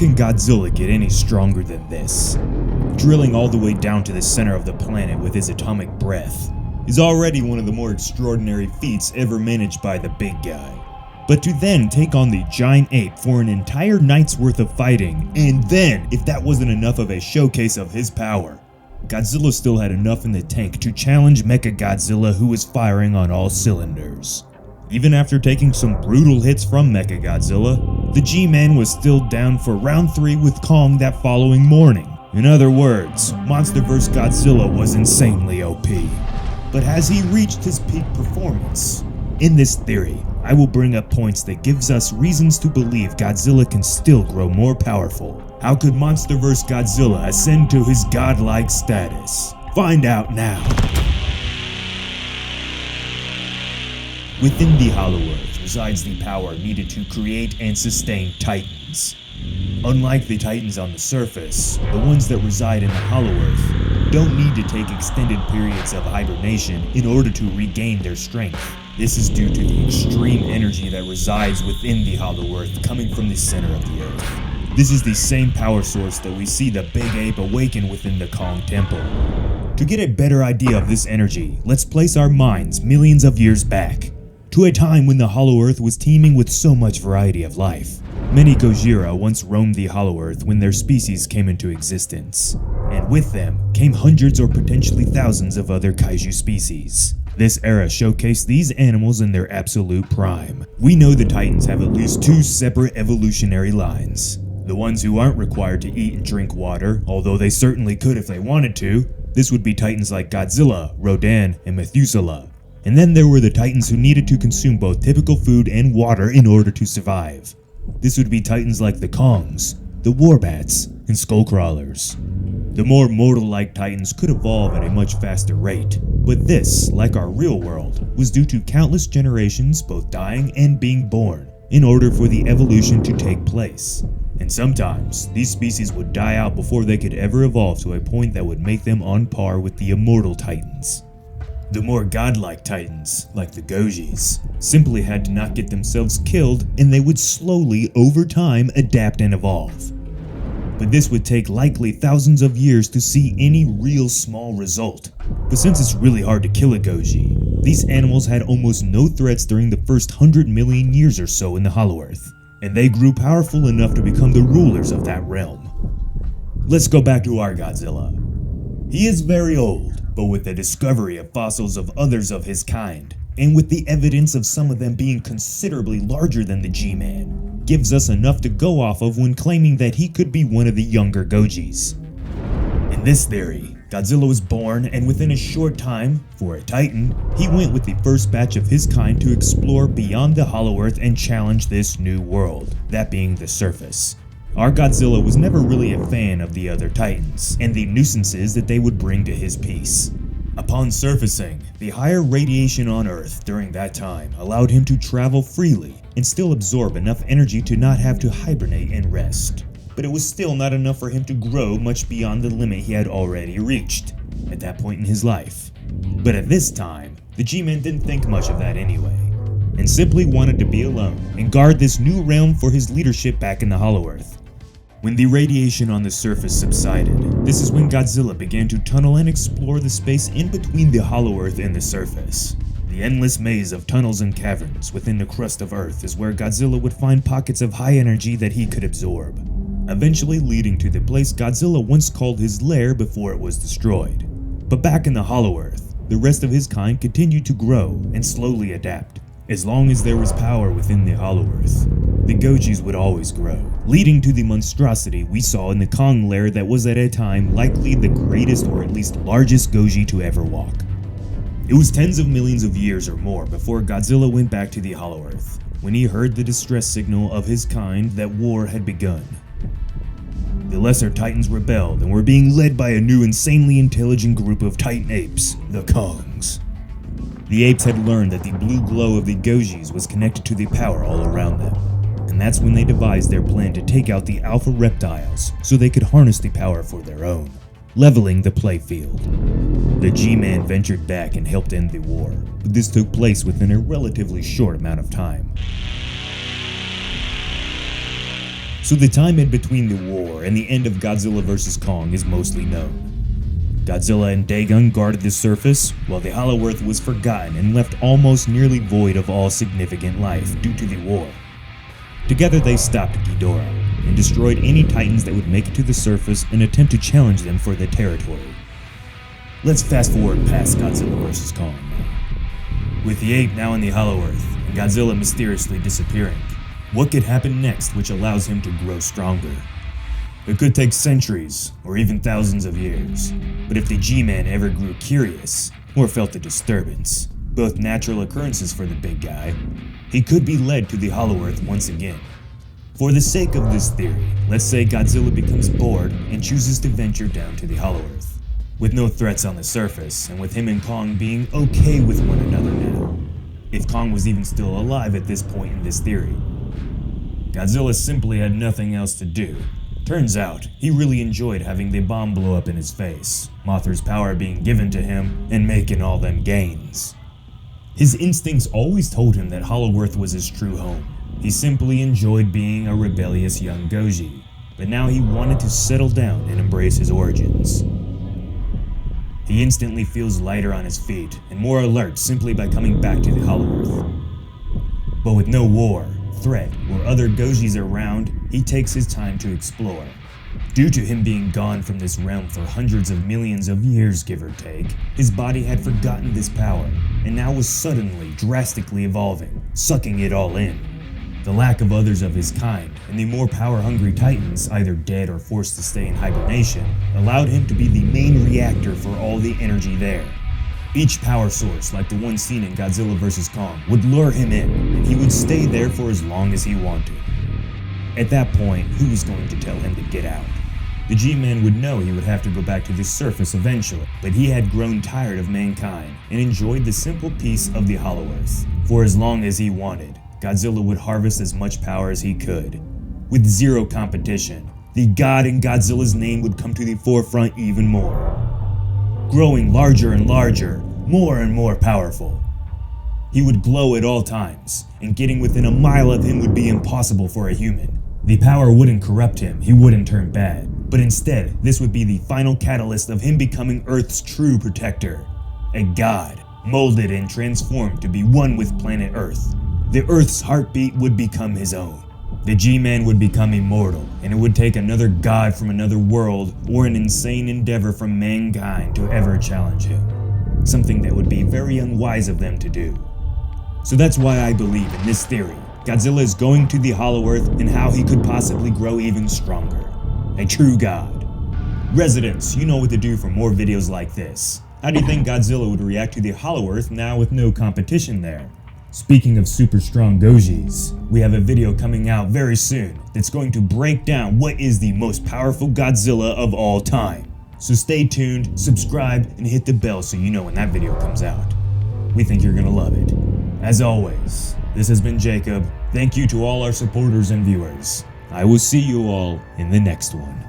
can Godzilla get any stronger than this? Drilling all the way down to the center of the planet with his atomic breath is already one of the more extraordinary feats ever managed by the big guy. But to then take on the giant ape for an entire night's worth of fighting, and then, if that wasn't enough of a showcase of his power, Godzilla still had enough in the tank to challenge Mechagodzilla, who was firing on all cylinders. Even after taking some brutal hits from Mechagodzilla, the G-Man was still down for round 3 with Kong that following morning. In other words, MonsterVerse Godzilla was insanely OP. But has he reached his peak performance? In this theory, I will bring up points that gives us reasons to believe Godzilla can still grow more powerful. How could MonsterVerse Godzilla ascend to his godlike status? Find out now. Within the Hollow Earth resides the power needed to create and sustain Titans. Unlike the Titans on the surface, the ones that reside in the Hollow Earth don't need to take extended periods of hibernation in order to regain their strength. This is due to the extreme energy that resides within the Hollow Earth coming from the center of the Earth. This is the same power source that we see the big ape awaken within the Kong Temple. To get a better idea of this energy, let's place our minds millions of years back, to a time when the Hollow Earth was teeming with so much variety of life. Many Gojira once roamed the Hollow Earth when their species came into existence, and with them came hundreds or potentially thousands of other kaiju species. This era showcased these animals in their absolute prime. We know the Titans have at least 2 separate evolutionary lines. The ones who aren't required to eat and drink water, although they certainly could if they wanted to. This would be Titans like Godzilla, Rodan, and Methuselah. And then there were the Titans who needed to consume both typical food and water in order to survive. This would be Titans like the Kongs, the Warbats, and Skullcrawlers. The more mortal-like Titans could evolve at a much faster rate, but this, like our real world, was due to countless generations both dying and being born in order for the evolution to take place. And sometimes, these species would die out before they could ever evolve to a point that would make them on par with the immortal Titans. The more godlike Titans, like the Gojis, simply had to not get themselves killed, and they would slowly, over time, adapt and evolve. But this would take likely thousands of years to see any real small result. But since it's really hard to kill a Goji, these animals had almost no threats during the first 100 million years or so in the Hollow Earth, and they grew powerful enough to become the rulers of that realm. Let's go back to our Godzilla. He is very old, but with the discovery of fossils of others of his kind, and with the evidence of some of them being considerably larger than the G-Man, gives us enough to go off of when claiming that he could be one of the younger Gojis. In this theory, Godzilla was born, and within a short time, for a Titan, he went with the first batch of his kind to explore beyond the Hollow Earth and challenge this new world, that being the surface. Our Godzilla was never really a fan of the other Titans, and the nuisances that they would bring to his peace. Upon surfacing, the higher radiation on Earth during that time allowed him to travel freely and still absorb enough energy to not have to hibernate and rest. But it was still not enough for him to grow much beyond the limit he had already reached at that point in his life. But at this time, the G-Man didn't think much of that anyway, and simply wanted to be alone and guard this new realm for his leadership back in the Hollow Earth. When the radiation on the surface subsided, this is when Godzilla began to tunnel and explore the space in between the Hollow Earth and the surface. The endless maze of tunnels and caverns within the crust of Earth is where Godzilla would find pockets of high energy that he could absorb, eventually leading to the place Godzilla once called his lair before it was destroyed. But back in the Hollow Earth, the rest of his kind continued to grow and slowly adapt. As long as there was power within the Hollow Earth, the Gojis would always grow, leading to the monstrosity we saw in the Kong lair that was at a time likely the greatest or at least largest Goji to ever walk. It was tens of millions of years or more before Godzilla went back to the Hollow Earth, when he heard the distress signal of his kind that war had begun. The lesser Titans rebelled and were being led by a new insanely intelligent group of Titan apes, the Kongs. The apes had learned that the blue glow of the Gojis was connected to the power all around them, and that's when they devised their plan to take out the alpha reptiles so they could harness the power for their own, leveling the playfield. The G-Man ventured back and helped end the war, but this took place within a relatively short amount of time. so the time in between the war and the end of Godzilla vs. Kong is mostly known. Godzilla and Dagon guarded the surface, while the Hollow Earth was forgotten and left almost nearly void of all significant life due to the war. Together they stopped Ghidorah and destroyed any Titans that would make it to the surface and attempt to challenge them for their territory. Let's fast forward past Godzilla vs. Kong now. With the ape now in the Hollow Earth and Godzilla mysteriously disappearing, what could happen next which allows him to grow stronger? It could take centuries, or even thousands of years, but if the G-Man ever grew curious, or felt a disturbance, both natural occurrences for the big guy, he could be led to the Hollow Earth once again. For the sake of this theory, let's say Godzilla becomes bored and chooses to venture down to the Hollow Earth. With no threats on the surface, and with him and Kong being okay with one another now. If Kong was even still alive at this point in this theory. Godzilla simply had nothing else to do. Turns out, he really enjoyed having the bomb blow up in his face, Mothra's power being given to him, and making all them gains. His instincts always told him that Hollow Earth was his true home. He simply enjoyed being a rebellious young Goji, but now he wanted to settle down and embrace his origins. He instantly feels lighter on his feet and more alert simply by coming back to the Hollow Earth. But with no war, threat, or other Gojis around, he takes his time to explore. Due to him being gone from this realm for hundreds of millions of years, give or take, his body had forgotten this power, and now was suddenly, drastically evolving, sucking it all in. The lack of others of his kind, and the more power-hungry Titans, either dead or forced to stay in hibernation, allowed him to be the main reactor for all the energy there. Each power source, like the one seen in Godzilla vs. Kong, would lure him in, and he would stay there for as long as he wanted. At that point, who was going to tell him to get out? The G-Man would know he would have to go back to the surface eventually, but he had grown tired of mankind and enjoyed the simple peace of the Hollow Earth. For as long as he wanted, Godzilla would harvest as much power as he could. With zero competition, the god in Godzilla's name would come to the forefront even more. Growing larger and larger, more and more powerful. He would glow at all times, and getting within a mile of him would be impossible for a human. The power wouldn't corrupt him, he wouldn't turn bad, but instead, this would be the final catalyst of him becoming Earth's true protector. A god, molded and transformed to be one with planet Earth. The Earth's heartbeat would become his own. The G-Man would become immortal, and it would take another god from another world or an insane endeavor from mankind to ever challenge him. Something that would be very unwise of them to do. So that's why I believe in this theory. Godzilla is going to the Hollow Earth and how he could possibly grow even stronger. A true god. Residents, you know what to do for more videos like this. How do you think Godzilla would react to the Hollow Earth now with no competition there? Speaking of super strong Gojis, we have a video coming out very soon that's going to break down what is the most powerful Godzilla of all time. So stay tuned, subscribe, and hit the bell so you know when that video comes out. We think you're gonna love it. As always, this has been Jacob. Thank you to all our supporters and viewers. I will see you all in the next one.